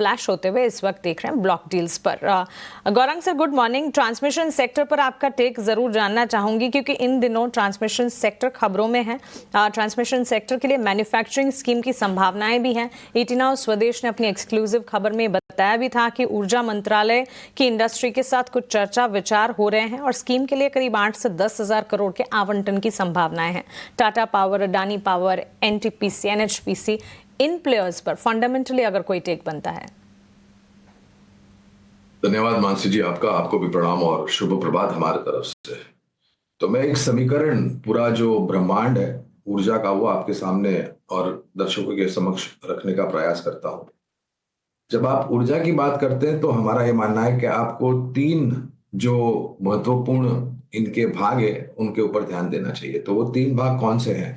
Flash होते हुए इस वक्त देख रहे हैं ब्लॉक डील्स पर। Gaurang sir, good morning. Transmission sector पर आपका टेक जरूर जानना चाहूंगी क्योंकि इन दिनों ट्रांसमिशन सेक्टर खबरों में है। ट्रांसमिशन सेक्टर के लिए मैन्युफैक्चरिंग स्कीम की संभावनाएं भी हैं। 18 हाउस स्वदेश ने अपनी एक्सक्लूसिव खबर में बताया भी था कि ऊर्जा मंत्रालय की इंडस्ट्री के साथ कुछ चर्चा विचार हो रहे हैं और स्कीम के लिए करीब 8 से 10 हजार करोड़ के आवंटन की संभावनाएं हैं। Tata power, Adani power, NTPC, NHPC, इन प्लेयर्स पर फंडामेंटली अगर कोई टेक बनता है। धन्यवाद मानसी जी, आपको भी प्रणाम और शुभ प्रभात हमारे तरफ से। तो मैं एक समीकरण, पूरा जो ब्रह्मांड है ऊर्जा का, वो आपके सामने और दर्शकों के समक्ष रखने का प्रयास करता हूं। जब आप ऊर्जा की बात करते हैं तो हमारा ये मानना है कि आपको 3 जो महत्वपूर्ण इनके भाग है उनके ऊपर ध्यान देना चाहिए। तो वो 3 भाग कौन से हैं?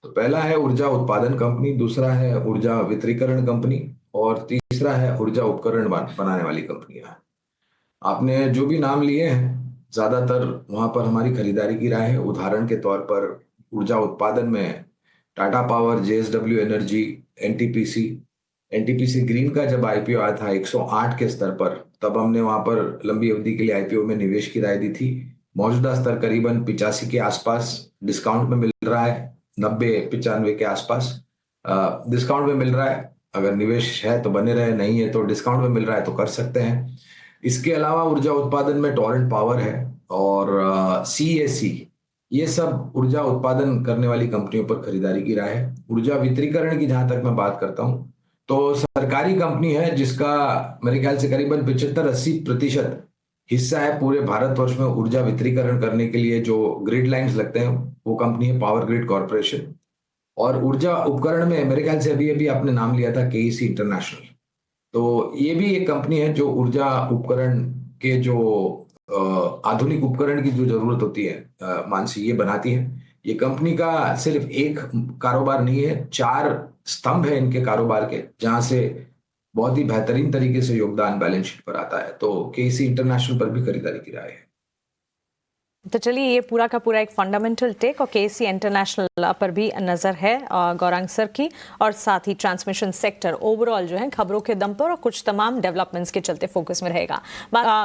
तो पहला है ऊर्जा उत्पादन कंपनी, दूसरा है ऊर्जा वितरीकरण कंपनी और तीसरा है ऊर्जा उपकरण बनाने वाली कंपनियां। आपने जो भी नाम लिए हैं, ज्यादातर वहां पर हमारी खरीदारी की राय है। उदाहरण के तौर पर ऊर्जा उत्पादन में Tata power, JSW energy, NTPC. NTPC green का जब आईपीओ आया था 108 के स्तर पर, तब हमने वहां पर लंबी अवधि के लिए आईपीओ में निवेश की राय दी थी। मौजूदा स्तर करीबन 85 के आसपास डिस्काउंट में मिल रहा है, 90-95 के आसपास डिस्काउंट में मिल रहा है। अगर निवेश है तो बने रहे, नहीं है तो डिस्काउंट में मिल रहा है तो कर सकते हैं। इसके अलावा ऊर्जा उत्पादन में टोरेंट पावर है और सीएसी, ये सब ऊर्जा उत्पादन करने वाली कंपनियों पर खरीदारी की राय है। ऊर्जा वितरीकरण की जहां तक मैं बात करता हूं तो सरकारी कंपनी है जिसका मेरे ख्याल से करीबन 75-80% हिस्सा है पूरे भारतवर्ष में ऊर्जा वितरीकरण करने के लिए जो ग्रिड लाइंस लगते हैं, वो कंपनी है पावर ग्रिड कॉर्पोरेशन। और ऊर्जा उपकरण में मेरे ख्याल से अभी अभी आपने नाम लिया था केईसी इंटरनेशनल। तो ये भी एक कंपनी है जो ऊर्जा उपकरण के जो आधुनिक उपकरण की जो जरूरत होती है मानसी, ये बनाती है। ये कंपनी का सिर्फ एक कारोबार नहीं है, 4 स्तंभ है इनके कारोबार के, जहां से बहुत ही बेहतरीन तरीके से योगदान बैलेंस शीट पर आता है। तो केसी इंटरनेशनल पर भी खरीदारी की राय है। तो चलिए, ये पूरा का पूरा एक फंडामेंटल टेक और केसी इंटरनेशनल पर भी नजर है गौरांग सर की, और साथ ही ट्रांसमिशन सेक्टर ओवरऑल जो है खबरों के दम पर और कुछ तमाम डेवलपमेंट्स के चलते फोकस में रहेगा।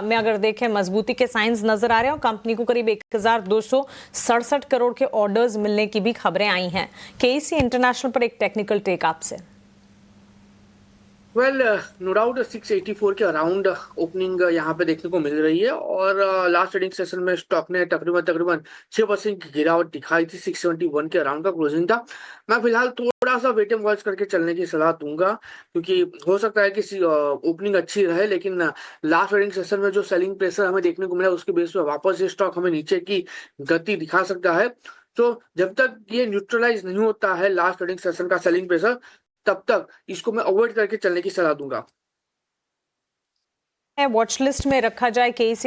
में अगर देखें, मजबूती के साइंस नजर आ रहे हैं और कंपनी को करीब 1267 करोड़ के ऑर्डर्स मिलने की भी खबरें आई हैं। केसी इंटरनेशनल पर एक टेक्निकल टेक आपसे। वेल, नो डाउट 684 के अराउंड ओपनिंग यहाँ पे देखने को मिल रही है और लास्ट ट्रेडिंग सेशन में स्टॉक ने तकरीबन 6% की गिरावट दिखाई थी। 671 के अराउंड का क्लोजिंग था। मैं फिलहाल थोड़ा सा वेट एंड वॉच करके चलने की सलाह दूंगा क्योंकि हो सकता है कि ओपनिंग अच्छी रहे, लेकिन लास्ट ट्रेडिंग सेशन में जो सेलिंग प्रेशर हमें देखने को मिला उसके बेस पे वापस ये स्टॉक हमें नीचे की गति दिखा सकता है। तो जब तक ये न्यूट्रलाइज नहीं होता है लास्ट ट्रेडिंग सेशन का सेलिंग प्रेशर, तब तक इसको मैं अवॉइड करके चलने की सलाह दूंगा। वॉच लिस्ट में रखा जाए केसी